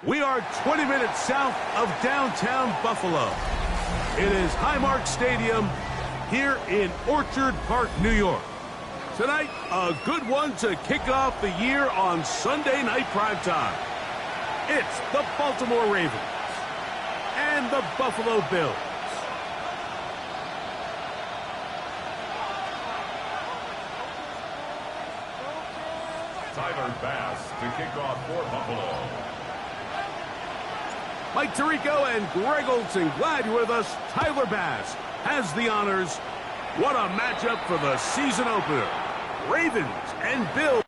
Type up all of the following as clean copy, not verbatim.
We are 20 minutes south of downtown Buffalo. It is Highmark Stadium here in Orchard Park, New York. Tonight, a good one to kick off the year on Sunday night primetime. It's the Baltimore Ravens and the Buffalo Bills. Tyler Bass to kick off for Buffalo. Mike Tirico and Greg Olson, glad you're with us. Tyler Bass has the honors. What a matchup for the season opener. Ravens and Bills.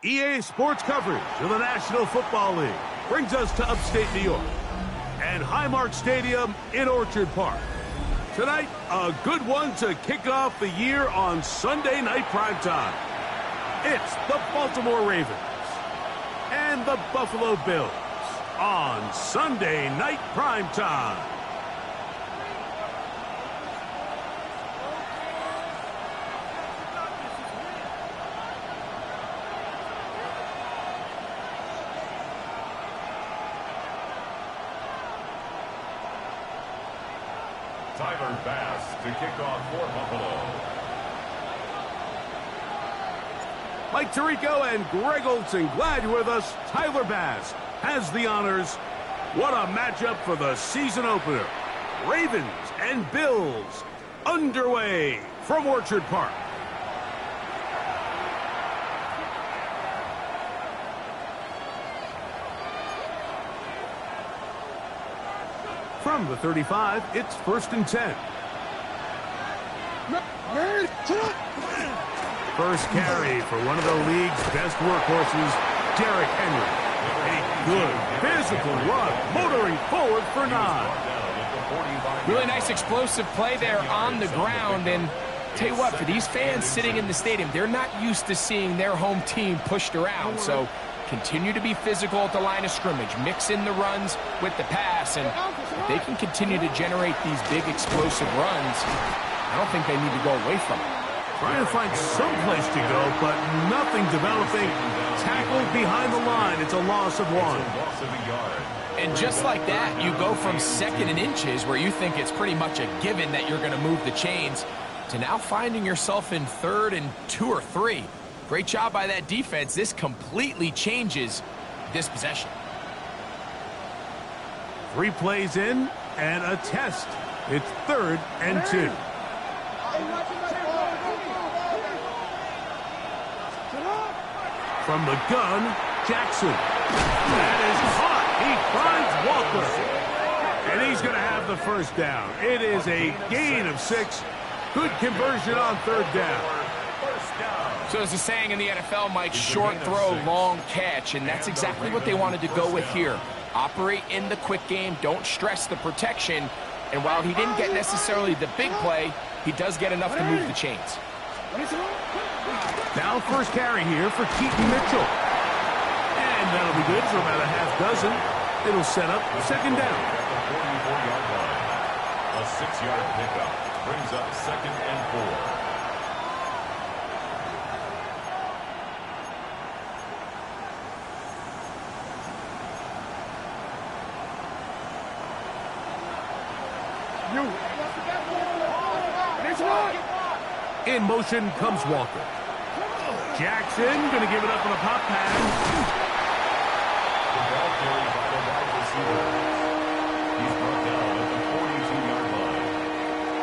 EA Sports coverage of the National Football League brings us to upstate New York and Highmark Stadium in Orchard Park. Tonight, a good one to kick off the year on Sunday night primetime. It's the Baltimore Ravens and the Buffalo Bills on Sunday night primetime. Tyler Bass to kick off for Buffalo. Mike Tirico and Greg Olson, glad you're with us. Tyler Bass has the honors. What a matchup for the season opener. Ravens and Bills underway from Orchard Park. From the 35, it's 1st and 10. First carry for one of the league's best workhorses, Derrick Henry. A good physical run, motoring forward for 9. Really nice explosive play there on the ground. And tell you what, for these fans sitting in the stadium, they're not used to seeing their home team pushed around. So continue to be physical at the line of scrimmage. Mix in the runs with the pass. And if they can continue to generate these big explosive runs, I don't think they need to go away from it. Trying to find some place to go, but nothing developing. Tackled behind the line. It's a loss of 1. And just like that, you go from 2nd and inches, where you think it's pretty much a given that you're going to move the chains, to now finding yourself in 3rd and 2 or 3. Great job by that defense. This completely changes this possession. 3 plays in and a test. It's 3rd and 2. From the gun, Jackson. That is caught. He finds Walker. And he's going to have the 1st down. It is a gain of 6. Good conversion on 3rd down. So as the saying in the NFL, Mike, short throw, long catch. And that's exactly what they wanted to go with here. Operate in the quick game. Don't stress the protection. And while he didn't get necessarily the big play, he does get enough to move the chains. Now 1st carry here for Keaton Mitchell. And that'll be good for about a half dozen. It'll set up 2nd down. A 6-yard pickup brings up 2nd and 4. In motion comes Walker. Jackson going to give it up on a pop pass. The ball carried by the wide receiver. He's brought down at the 42-yard line.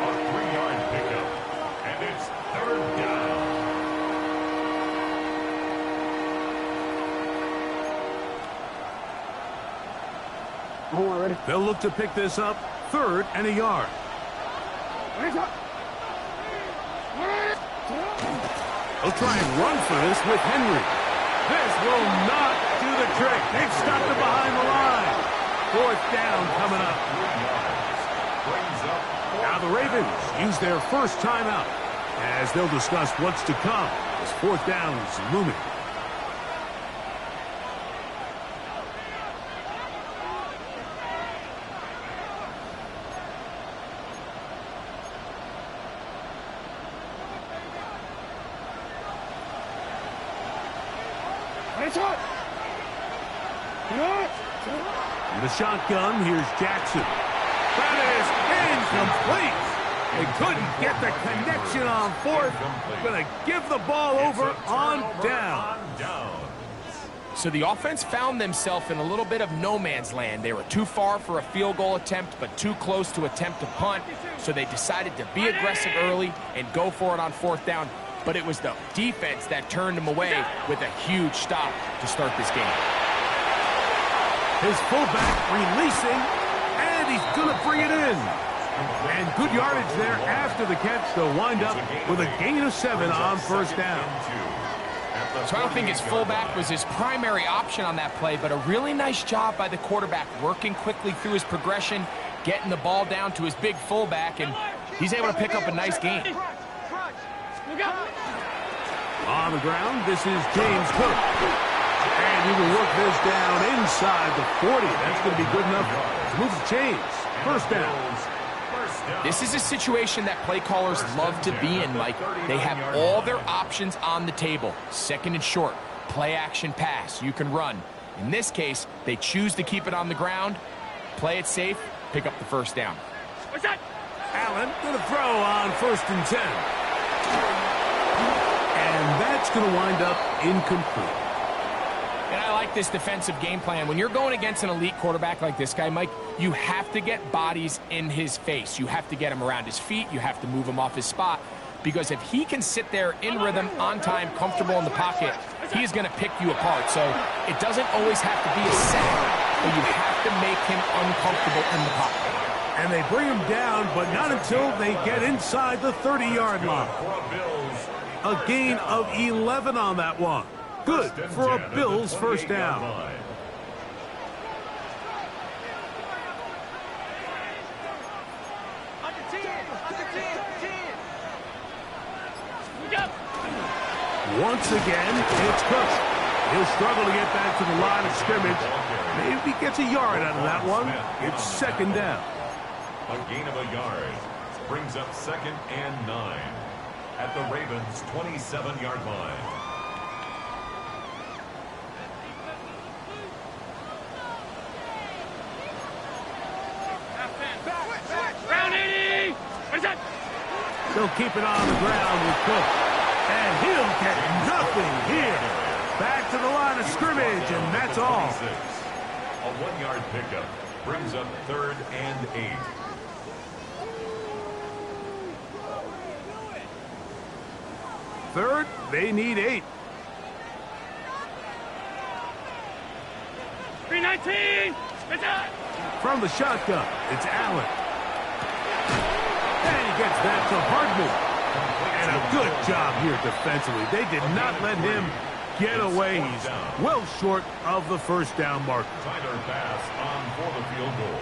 A 3-yard pickup. And it's 3rd down. They'll look to pick this up. 3rd and a yard. They'll try and run for this with Henry. This will not do the trick. They've stopped it behind the line. 4th down coming up. Now the Ravens use their 1st timeout as they'll discuss what's to come as 4th down is looming. In the shotgun, here's Jackson. That is incomplete. They couldn't get the connection on 4th. Going to give the ball over on down. So the offense found themselves in a little bit of no man's land. They were too far for a field goal attempt, but too close to attempt a punt. So they decided to be aggressive early and go for it on 4th down. But it was the defense that turned them away with a huge stop to start this game. His fullback releasing, and he's going to bring it in. And good yardage there after the catch. They'll wind up with a gain of 7 on 1st down. So I don't think his fullback was his primary option on that play, but a really nice job by the quarterback working quickly through his progression, getting the ball down to his big fullback, and he's able to pick up a nice gain. On the ground, this is James Cook. And he will work this down inside the 40. That's going to be good enough to move the chains. 1st down. This is a situation that play callers love to be in, Mike. They have all their options on the table. 2nd and short, play action pass. You can run. In this case, they choose to keep it on the ground, play it safe, pick up the 1st down. Allen going to throw on 1st and 10. And that that's going to wind up incomplete. And I like this defensive game plan. When you're going against an elite quarterback like this guy, Mike, you have to get bodies in his face. You have to get him around his feet. You have to move him off his spot. Because if he can sit there in rhythm, on time, comfortable in the pocket, he's going to pick you apart. So it doesn't always have to be a sack, but you have to make him uncomfortable in the pocket. And they bring him down, but not until they get inside the 30-yard line. A gain of 11 on that one. Good for a Bills first down. Once again, it's Cook. He'll struggle to get back to the line of scrimmage. Maybe he gets a yard out of that one. It's second down. A gain of a yard brings up 2nd and 9 at the Ravens' 27-yard line. They'll keep it on the ground with Cook. And he'll get nothing here. Back to the line of scrimmage, and that's all. A 1-yard pickup brings up 3rd and 8. Third, they need 8. 319! From the shotgun, it's Allen. And he gets that to Hardman. And a good job here defensively. They did not let him get away. He's well short of the first down marker. Tyler pass on for the field goal.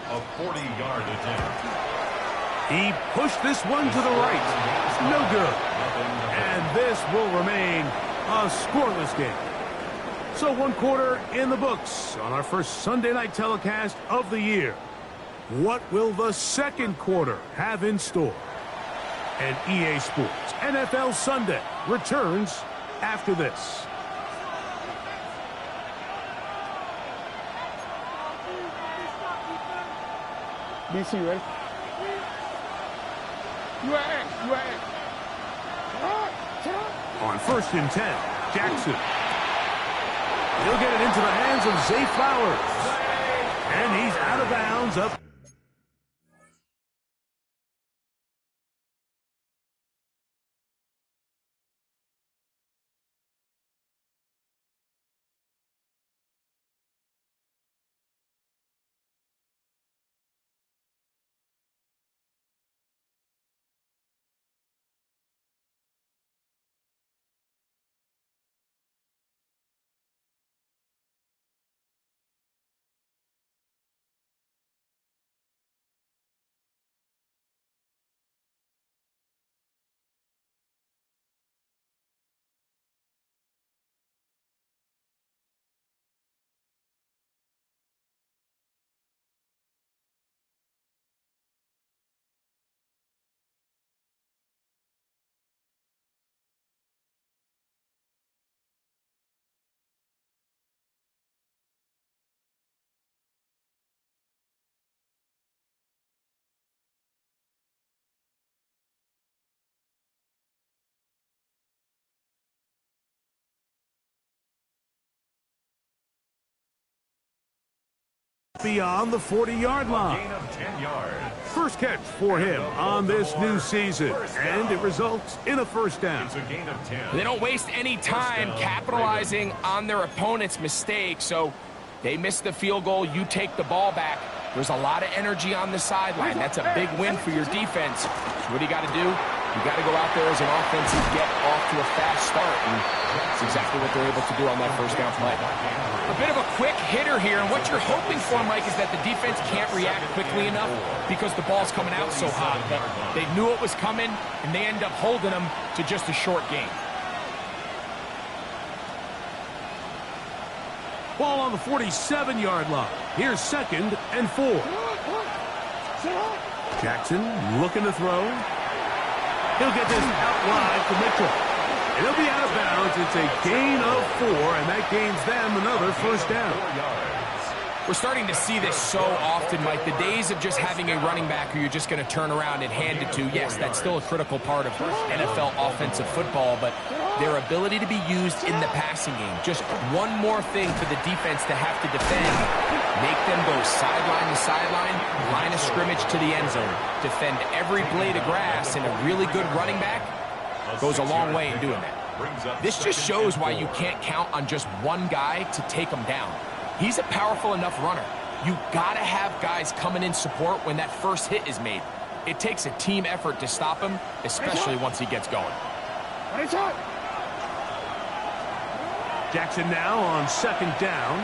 A 40-yard attempt. He pushed this one to the right. No good. And this will remain a scoreless game. So 1 quarter in the books on our first Sunday night telecast of the year. What will the second quarter have in store? And EA Sports NFL Sunday returns after this. DC, ready? On 1st and 10, Jackson. He'll get it into the hands of Zay Flowers. And he's out of bounds up. Beyond the 40-yard line. Gain of 10 yards. First catch for him on this new season, and it results in a first down. It's a gain of 10. They don't waste any time capitalizing on their opponent's mistake, so they miss the field goal, you take the ball back. There's a lot of energy on the sideline. That's a big win for your defense. So what do you got to do? You got to go out there as an offense and get off to a fast start, and that's exactly what they're able to do on that first down play. A bit of a quick hitter here, and what you're hoping for, Mike, is that the defense can't react quickly enough because the ball's coming out so hot. But they knew it was coming, and they end up holding them to just a short gain. Ball on the 47-yard line. Here's 2nd and 4. Jackson looking to throw. He'll get this out wide to Mitchell. And he'll be out of bounds. It's a gain of 4, and that gains them another first down. We're starting to see this so often, Mike. The days of just having a running back who you're just going to turn around and hand it to, yes, that's still a critical part of NFL offensive football, but their ability to be used in the passing game. Just one more thing for the defense to have to defend. Make them go sideline to sideline, line of scrimmage to the end zone. Defend every blade of grass, and a really good running back goes a long way in doing that. This just shows why you can't count on just one guy to take him down. He's a powerful enough runner. You gotta have guys coming in support when that first hit is made. It takes a team effort to stop him, especially once he gets going. Jackson now on second down.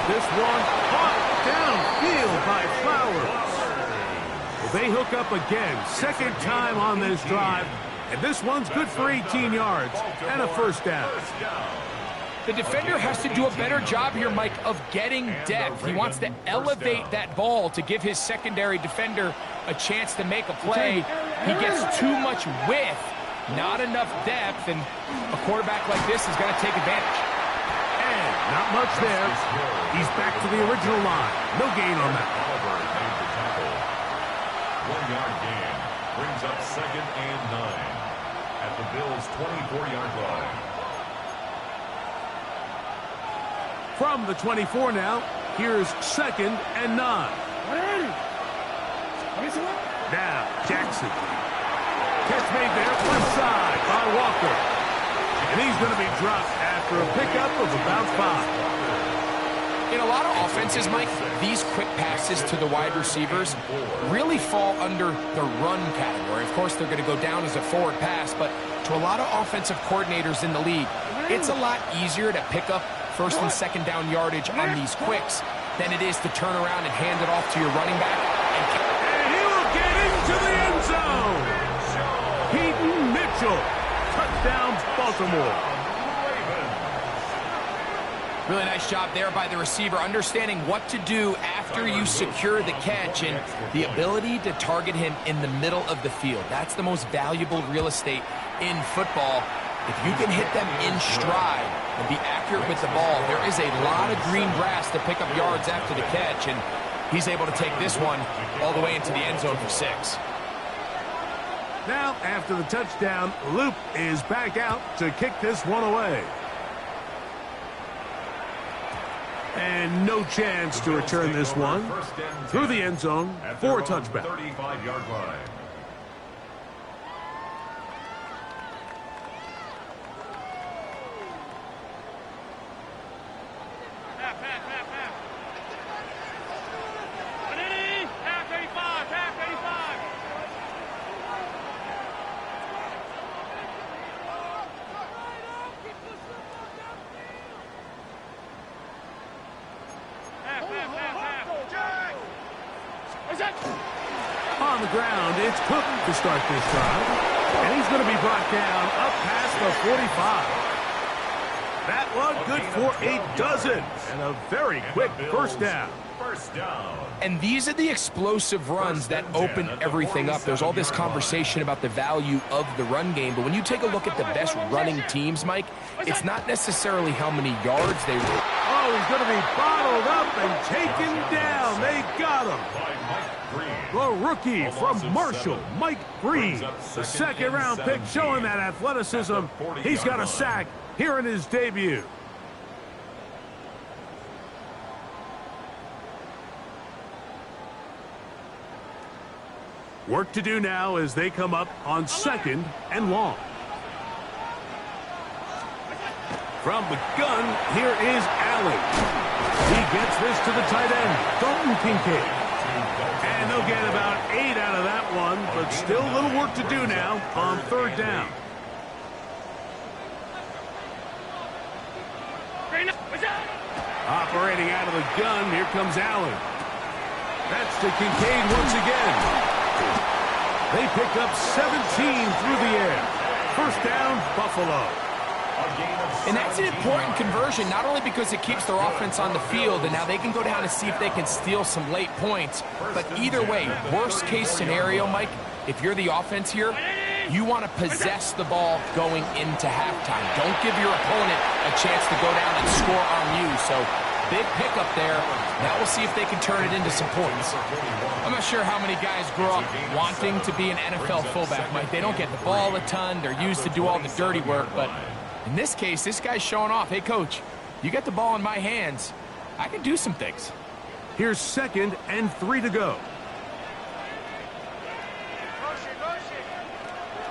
This one caught downfield by Flowers. Well, they hook up again. Second time on this drive. And this one's good for 18 yards and a first down. The defender has to do a better job here, Mike, of getting depth. He wants to elevate that ball to give his secondary defender a chance to make a play. He gets too much width, not enough depth, and a quarterback like this is going to take advantage. And not much there. He's back to the original line. No gain on that. 1 yard gain brings up 2nd and 9 at the Bills' 24-yard line. From the 24 now, here's 2nd and 9. Now, Jackson. Catch made there, left side by Walker. And he's going to be dropped after a pickup of about 5. In a lot of offenses, Mike, these quick passes to the wide receivers really fall under the run category. Of course, they're going to go down as a forward pass, but to a lot of offensive coordinators in the league, it's a lot easier to pick up first and second down yardage on these quicks than it is to turn around and hand it off to your running back. And he will get into the end zone. Peyton Mitchell. Touchdown, Baltimore. Really nice job there by the receiver, understanding what to do after you secure the catch and the ability to target him in the middle of the field. That's the most valuable real estate in football. If you can hit them in stride and be accurate with the ball, there is a lot of green grass to pick up yards after the catch, and he's able to take this one all the way into the end zone for 6. Now, after the touchdown, Loop is back out to kick this one away. And no chance to return this one through the end zone for a touchback. 35-yard line. On the ground, it's Cook to start this drive. And he's going to be brought down up past the 45. That one good for a dozen. And a very quick first down. And these are the explosive runs that open everything up. There's all this conversation about the value of the run game, but when you take a look at the best running teams, Mike, it's not necessarily how many yards they run. Oh, he's going to be bottled up and taken down. They got him. The rookie from Marshall, Mike Green. The second-round pick showing that athleticism. He's got a sack here in his debut. Work to do now as they come up on 2nd and long. From the gun, here is Allen. He gets this to the tight end, Dalton Kincaid. And they'll get about 8 out of that one, but still a little work to do now on 3rd down. Operating out of the gun, here comes Allen. That's to Kincaid once again. They pick up 17 through the air. First down, Buffalo. And that's an important conversion, not only because it keeps their offense on the field, and now they can go down and see if they can steal some late points. But either way, worst case scenario, Mike, if you're the offense here, you want to possess the ball going into halftime. Don't give your opponent a chance to go down and score on you. So big pickup there. Now we'll see if they can turn it into some points. I'm not sure how many guys grow up wanting to be an NFL fullback, Mike. They don't get the ball a ton. They're used to do all the dirty work. But in this case, this guy's showing off. Hey, coach, you get the ball in my hands. I can do some things. Here's 2nd and 3 to go.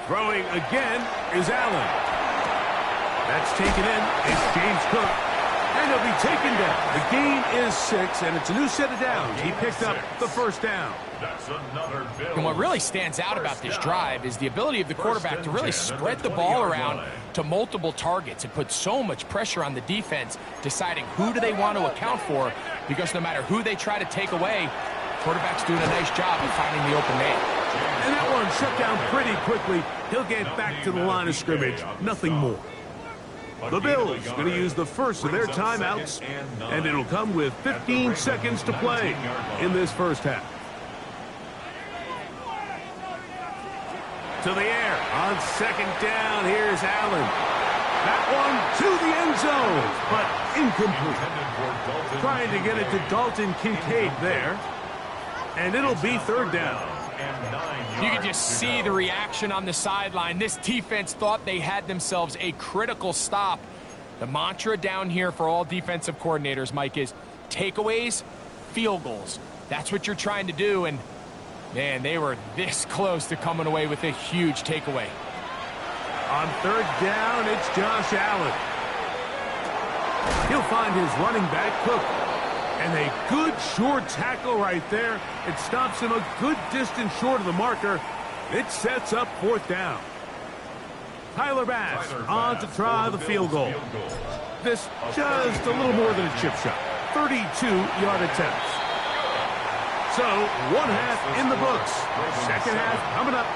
Throwing again is Allen. That's taken in. It's James Cook. And he'll be taken down. The gain is 6, and it's a new set of downs. He picked up the first down. That's another Bills. And what really stands out about this drive is the ability of the quarterback to really spread the ball around to multiple targets and put so much pressure on the defense, deciding who do they want to account for, because no matter who they try to take away, quarterback's doing a nice job of finding the open man. And that one shut down pretty quickly. He'll get back to the line of scrimmage. Nothing more. The Bills going to use the first of their timeouts, and it'll come with 15 seconds to play in this first half. To the air on 2nd down. Here's Allen. That one to the end zone, but incomplete. Trying to get it to Dalton Kincaid there, and it'll be 3rd down. You can just see the reaction on the sideline. This defense thought they had themselves a critical stop. The mantra down here for all defensive coordinators, Mike, is takeaways, field goals. That's what you're trying to do, and man, they were this close to coming away with a huge takeaway. On 3rd down, it's Josh Allen. He'll find his running back, Cook. And a good short tackle right there. It stops him a good distance short of the marker. It sets up 4th down. Tyler Bass on to try the field goal. This just a little more than a chip shot. 32-yard attempt. So, 1 half in the books. 2nd half coming up.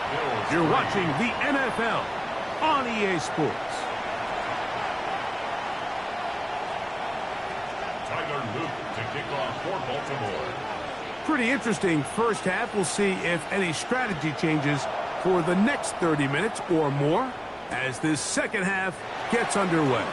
You're watching the NFL on EA Sports. To kick off for Baltimore. Pretty interesting first half. We'll see if any strategy changes for the next 30 minutes or more as this second half gets underway.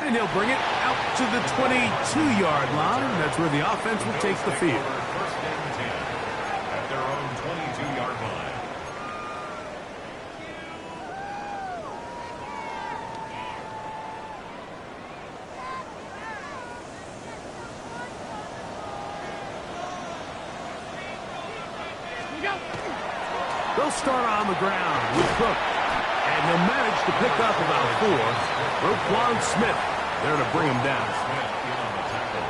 And he'll bring it out to the 22-yard line. That's where the offense will take the field. First and 10 at their own 22-yard line. They'll start on the ground with Cook. And they'll manage to pick up about 4. Roquan Smith there to bring him down. Smith in on the tackle.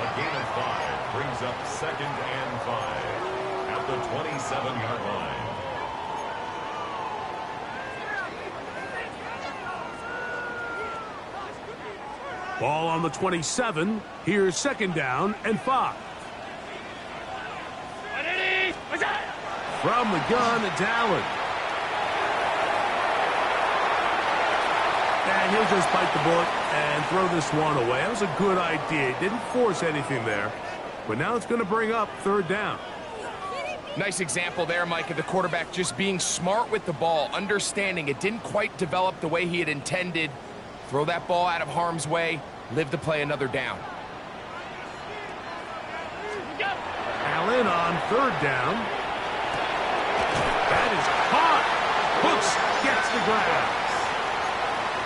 A gain of 5 brings up 2nd and 5 at the 27-yard line. Ball on the 27. Here's 2nd down and 5. From the gun, it's Allen. And he'll just bite the bullet and throw this one away. That was a good idea. He didn't force anything there. But now it's going to bring up 3rd down. Nice example there, Mike, of the quarterback just being smart with the ball, understanding it didn't quite develop the way he had intended. Throw that ball out of harm's way, live to play another down. Allen on 3rd down. That is caught. Hooks gets the grab.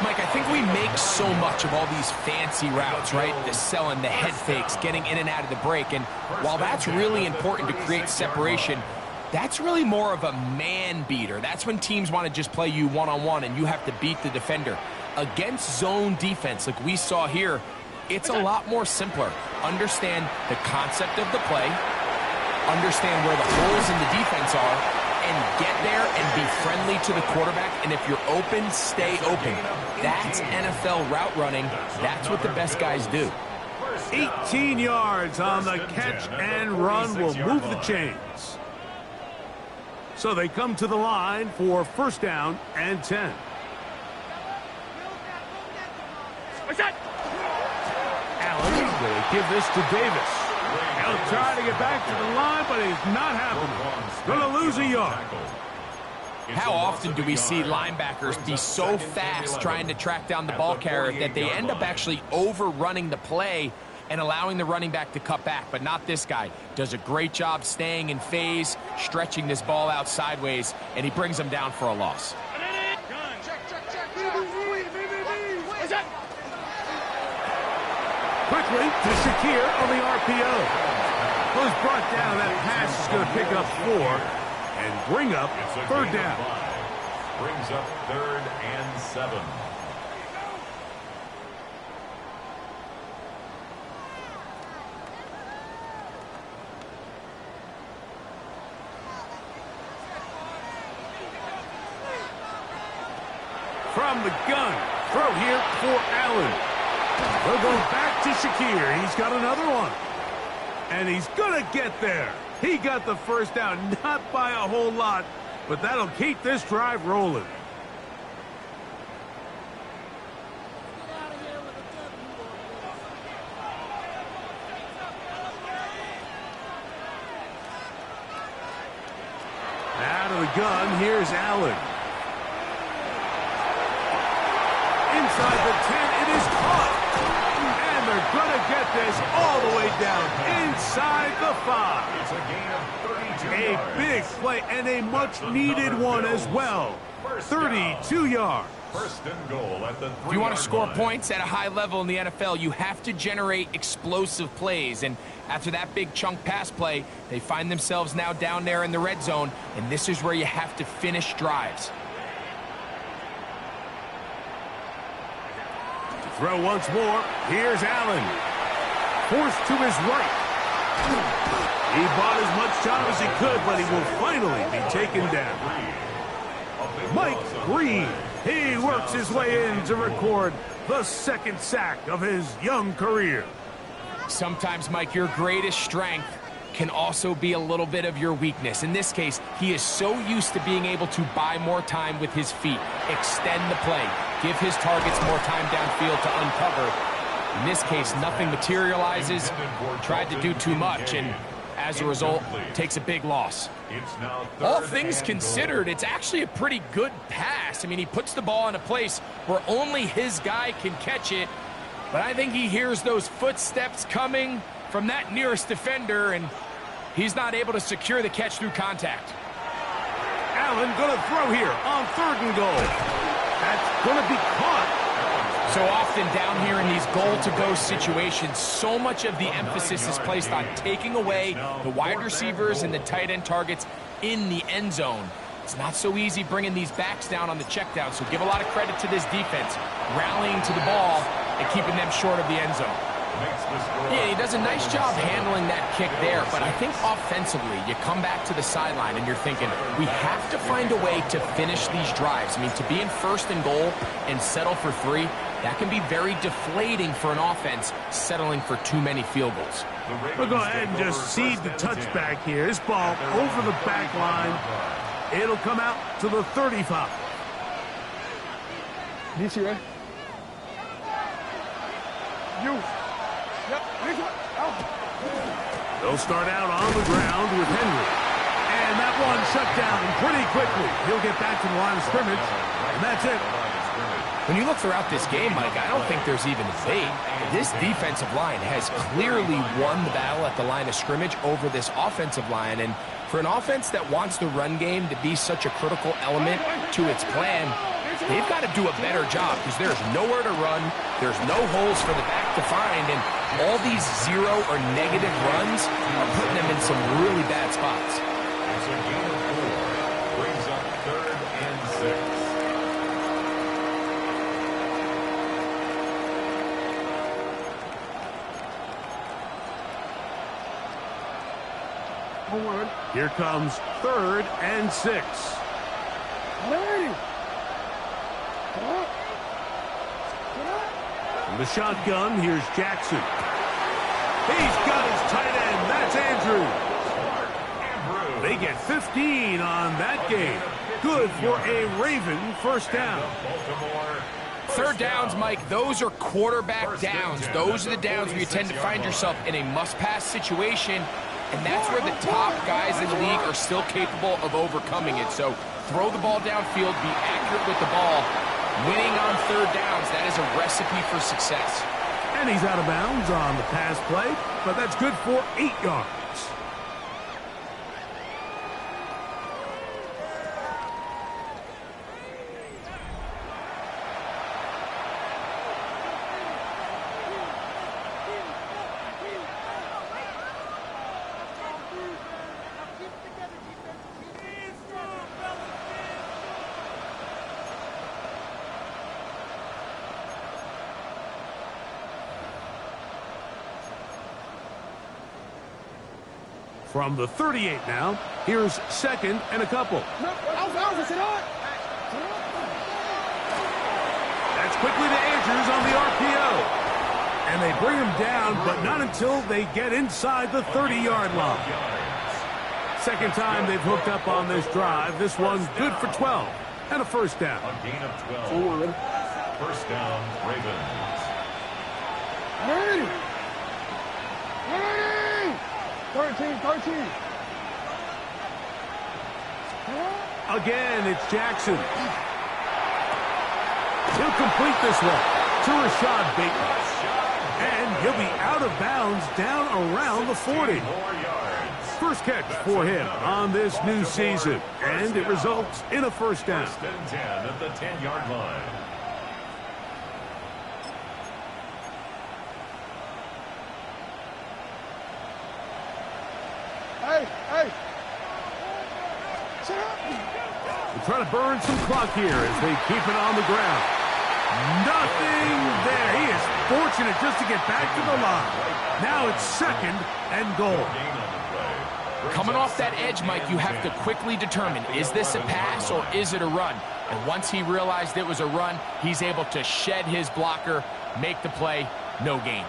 Mike, I think we make so much of all these fancy routes, right? The selling, the head fakes, getting in and out of the break. And while that's really important to create separation, that's really more of a man beater. That's when teams want to just play you one-on-one and you have to beat the defender. Against zone defense, like we saw here, it's a lot more simpler. Understand the concept of the play, understand where the holes in the defense are, and get there and be friendly to the quarterback. And if you're open, stay open. That's NFL route running. That's what the best guys do. 18 yards on the catch and run will move the chains. So they come to the line for 1st down and 10. Allen will give this to Davis. He'll try to get back to the line, but he's not happening. Going to lose a yard. How often do we see linebackers be so fast trying to track down the ball carrier that they end up actually overrunning the play and allowing the running back to cut back? But not this guy. Does a great job staying in phase, stretching this ball out sideways, and he brings him down for a loss. Quickly to Shakir on the RPO. Was brought down. That pass is going to pick up 4 and bring up third down. Brings up 3rd and 7. From the gun. Throw here for Allen. They'll go back to Shakir. He's got another one. And he's going to get there. He got the first down, not by a whole lot, but that'll keep this drive rolling. Out of the gun, here's Allen. Inside the 10, it is caught. And they're going to get this all the way down inside the 5. It's a gain of 32 A yards. big play and a much-needed one as well. 32 yards. First and goal at the 3-yard line. If you want to score points at a high level in the NFL, you have to generate explosive plays. And after that big chunk pass play, they find themselves now down there in the red zone, and this is where you have to finish drives. Throw once more. Here's Allen. Forced to his right. He bought as much time as he could, but he will finally be taken down. Mike Green. He works his way in to record the 2nd sack of his young career. Sometimes, Mike, your greatest strength can also be a little bit of your weakness. In this case, he is so used to being able to buy more time with his feet, extend the play, give his targets more time downfield to uncover. In this case, nothing materializes, tried to do too much, and as a result, takes a big loss. All things considered, it's actually a pretty good pass. I mean, he puts the ball in a place where only his guy can catch it, but I think he hears those footsteps coming from that nearest defender, and he's not able to secure the catch through contact. Allen going to throw here on 3rd and goal. That's going to be caught. So often down here in these goal-to-go situations, so much of the emphasis is placed on taking away the wide receivers and the tight end targets in the end zone. It's not so easy bringing these backs down on the check down, so give a lot of credit to this defense, rallying to the ball and keeping them short of the end zone. Yeah, he does a nice job handling that kick there, but I think offensively, you come back to the sideline and you're thinking, we have to find a way to finish these drives. I mean, to be in 1st and goal and settle for 3, that can be very deflating for an offense settling for too many field goals. We'll go ahead and just cede the touchback here. This ball over the back line. It'll come out to the 35. DC, right? You. Yep. They'll start out on the ground with Henry. And that one shut down pretty quickly. He'll get back to the line of scrimmage, and that's it. When you look throughout this game, Mike, I don't think there's even a debate. This defensive line has clearly won the battle at the line of scrimmage over this offensive line. And for an offense that wants the run game to be such a critical element to its plan, they've got to do a better job because there's nowhere to run, there's no holes for the back to find, and all these 0 or negative runs are putting them in some really bad spots. It's a gain of 4. Brings up 3rd and 6. Here comes 3rd and 6. From the shotgun, here's Jackson. He's got his tight end. That's Andrews. They get 15 on that game. Good for a Raven first down. 3rd downs, Mike, those are quarterback downs. Those are the downs where you tend to find yourself in a must-pass situation, and that's where the top guys in the league are still capable of overcoming it. So throw the ball downfield, be accurate with the ball. Winning on third downs, that is a recipe for success. And he's out of bounds on the pass play, but that's good for 8 yards. From the 38 now, here's 2nd and a couple. That's quickly to Andrews on the RPO. And they bring him down, but not until they get inside the 30-yard line. Second time they've hooked up on this drive. This one good for 12 and a first down. A gain of 12. First down, Ravens. 13. Again, it's Jackson. He'll complete this one to Rashad Bateman. And he'll be out of bounds down around the 40. First catch for him on this new season. And it results in a first down. First and 10 at the 10-yard line. Hey. They're trying to burn some clock here as they keep it on the ground. Nothing there. He is fortunate just to get back to the line. Now it's 2nd and goal. Coming off that edge, Mike, you have to quickly determine, is this a pass or is it a run? And once he realized it was a run, he's able to shed his blocker, make the play, no gain.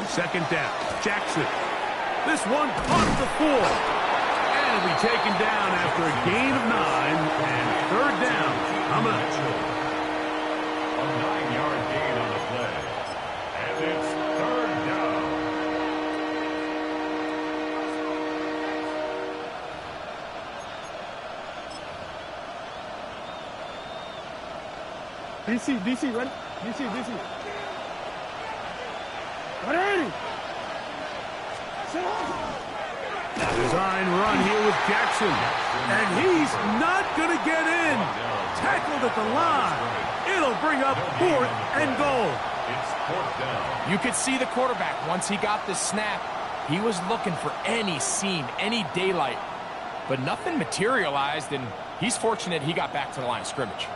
Second down, Jackson. This one caught at the 4. And it'll be taken down after a gain of 9. And third down coming up. A 9-yard gain on the play. And it's third down. DC, ready? DC. Ready? Design run here with Jackson. And he's not going to get in. Tackled at the line. It'll bring up 4th and goal. It's 4th down. You could see the quarterback, once he got the snap, he was looking for any seam, any daylight. But nothing materialized, and he's fortunate he got back to the line of scrimmage.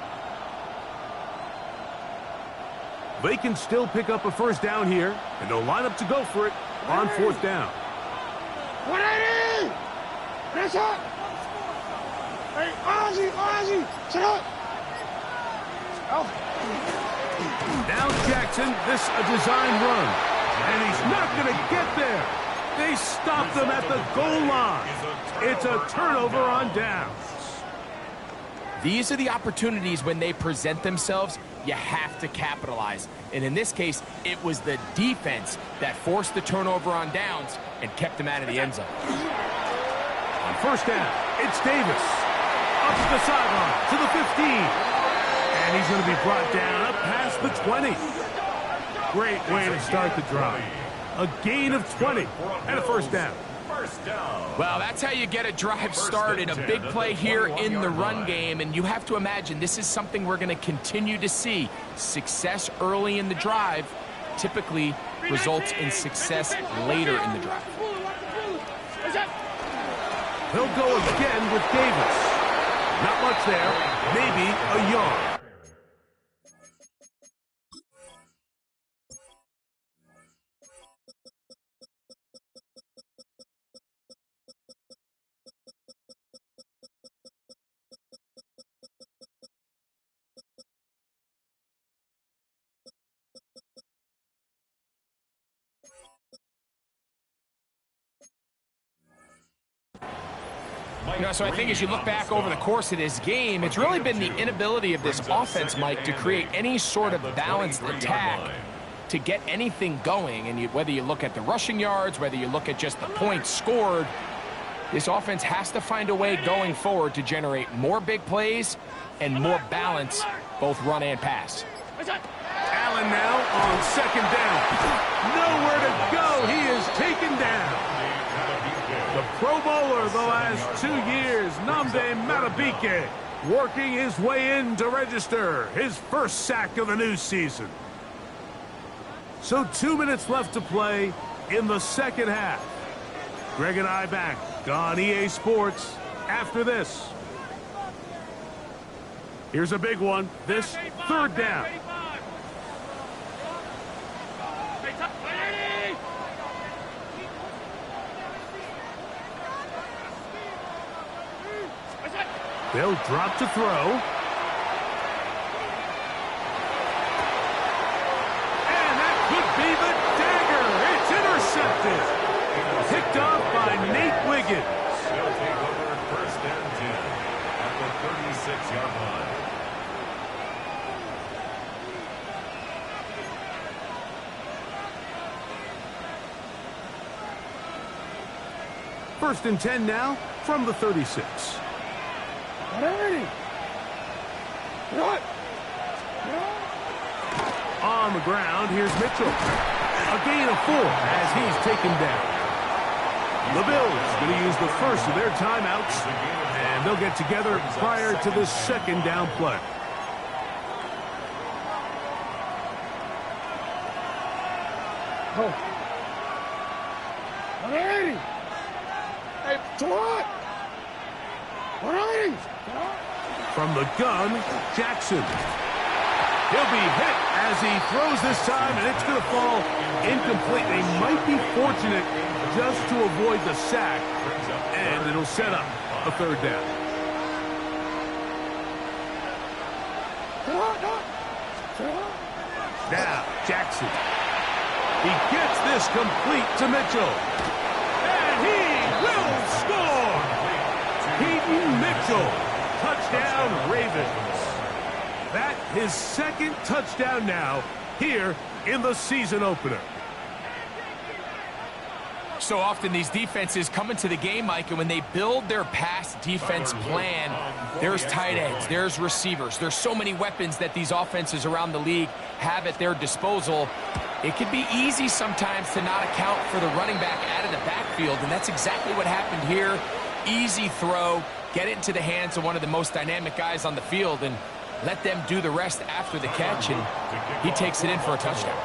They can still pick up a first down here, and they'll line up to go for it on 4th down. 180! Press up! Hey, Ozzy! Sit up! Now Jackson, this a design run. And he's not going to get there. They stopped him at the goal line. It's a turnover on downs. These are the opportunities when they present themselves, you have to capitalize. And in this case, it was the defense that forced the turnover on downs and kept them out of the end zone. On first down, it's Davis. Up to the sideline, to the 15. And he's going to be brought down up past the 20. Great way to start the drive. A gain of 20 and a first down. Well, that's how you get a drive started. A big play here in the run game, and you have to imagine this is something we're going to continue to see. Success early in the drive typically results in success later in the drive. He'll go again with Davis. Not much there, maybe a yard. So I think as you look back over the course of this game, it's really been the inability of this offense, Mike, to create any sort of balanced attack to get anything going. And whether you look at the rushing yards, whether you look at just the points scored, this offense has to find a way going forward to generate more big plays and more balance, both run and pass. Allen now on second down. Nowhere to go. He is taken down. The Pro Bowler the last 2 years, Nnamdi Madubuike, working his way in to register his first sack of the new season. So 2 minutes left to play in the second half. Greg and I back on EA Sports after this. Here's a big one. This third down. They'll drop to throw. And that could be the dagger. It's intercepted. Picked off by Nate Wiggins. They'll take over first and 10 at the 36-yard line. First and 10 now from the 36. On the ground, here's Mitchell. A gain of 4 as he's taken down. The Bills going to use the first of their timeouts, and they'll get together prior to this second down play. From the gun, Jackson. He'll be hit as he throws this time, and it's going to fall incomplete. They might be fortunate just to avoid the sack, and it'll set up a third down. Now, Jackson. He gets this complete to Mitchell. And he will score! Peyton Mitchell. Touchdown, Ravens. That his second touchdown now here in the season opener. So often these defenses come into the game, Mike, and when they build their pass defense plan, there's tight ends, there's receivers, there's so many weapons that these offenses around the league have at their disposal. It can be easy sometimes to not account for the running back out of the backfield, and that's exactly what happened here. Easy throw, get it into the hands of one of the most dynamic guys on the field, and let them do the rest after the catch, and he takes it in for a touchdown.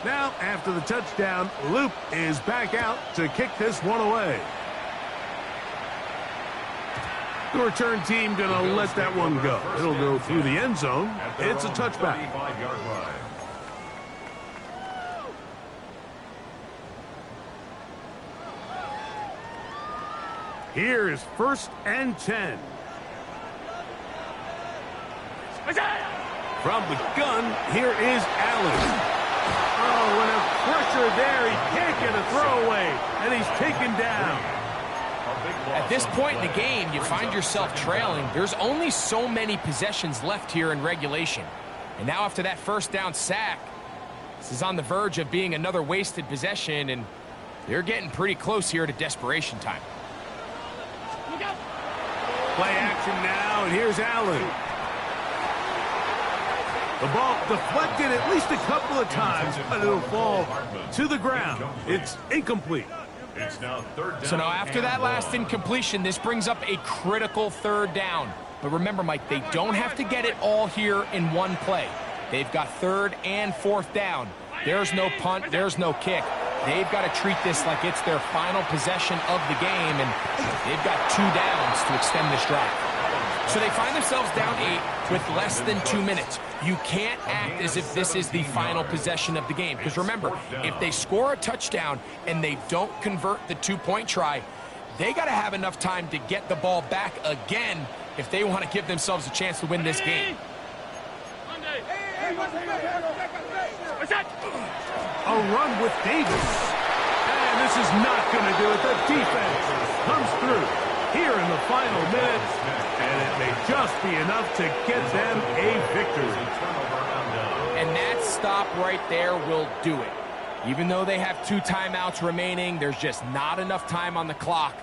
Now, after the touchdown, Loop is back out to kick this one away. The return team going to let that one go. It'll go through the end zone. It's a touchback. Here is first and 10. From the gun, here is Allen. Oh, and a pressure there. He can't get a throwaway, and he's taken down. At this point in the game, you find yourself trailing. There's only so many possessions left here in regulation. And now after that first down sack, this is on the verge of being another wasted possession, and they're getting pretty close here to desperation time. Play action now, and here's Allen. The ball deflected at least a couple of times, but it'll fall to the ground. It's incomplete. So now after that last incompletion, this brings up a critical third down. But remember, Mike, they don't have to get it all here in one play. They've got third and fourth down. There's no punt, there's no kick. They've got to treat this like it's their final possession of the game, and they've got 2 downs to extend this drive. So they find themselves down 8 with less than 2 minutes. You can't act as if this is the final possession of the game. Because remember, if they score a touchdown and they don't convert the 2-point try, they got to have enough time to get the ball back again if they want to give themselves a chance to win this game. A run with Davis. And this is not going to do it. The defense comes through here in the final minute, and it may just be enough to get them a victory. And that stop right there will do it. Even though they have 2 timeouts remaining, there's just not enough time on the clock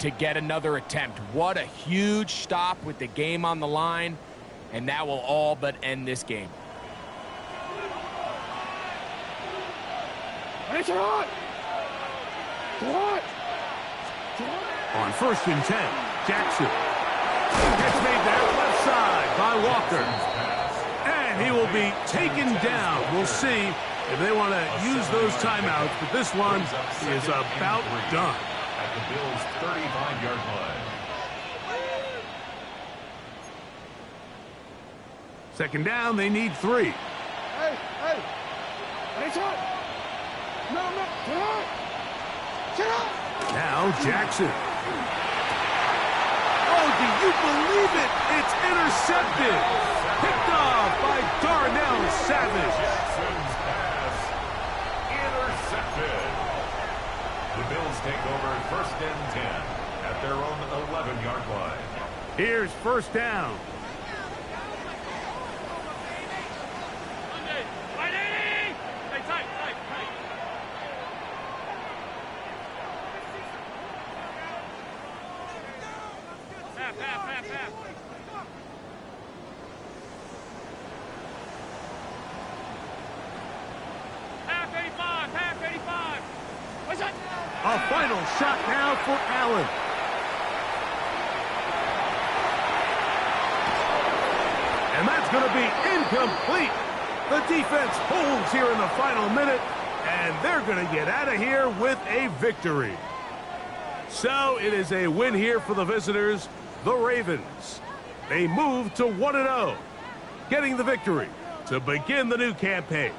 to get another attempt. What a huge stop with the game on the line, and that will all but end this game. On 1st and 10, Jackson. Catch made there, left side by Walker. And he will be taken down. We'll see if they want to use those timeouts, but this one is about done. At the Bills' 35-yard line. 2nd down, they need 3. Hey, hey. Ready, shot. No, no. Shut up. Now Jackson. Oh, do you believe it? It's intercepted. Picked off by Darnell Savage. Jackson's pass intercepted. The Bills take over 1st and 10 at their own 11-yard line. Here's 1st down. A final shot now for Allen. And that's going to be incomplete. The defense holds here in the final minute, and they're going to get out of here with a victory. So it is a win here for the visitors, the Ravens. They move to 1-0, getting the victory to begin the new campaign.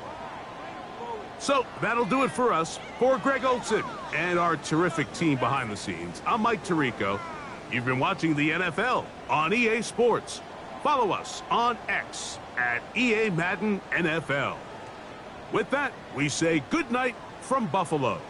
So that'll do it for us. For Greg Olson and our terrific team behind the scenes, I'm Mike Tirico. You've been watching the NFL on EA Sports. Follow us on X at EA Madden NFL. With that, we say good night from Buffalo.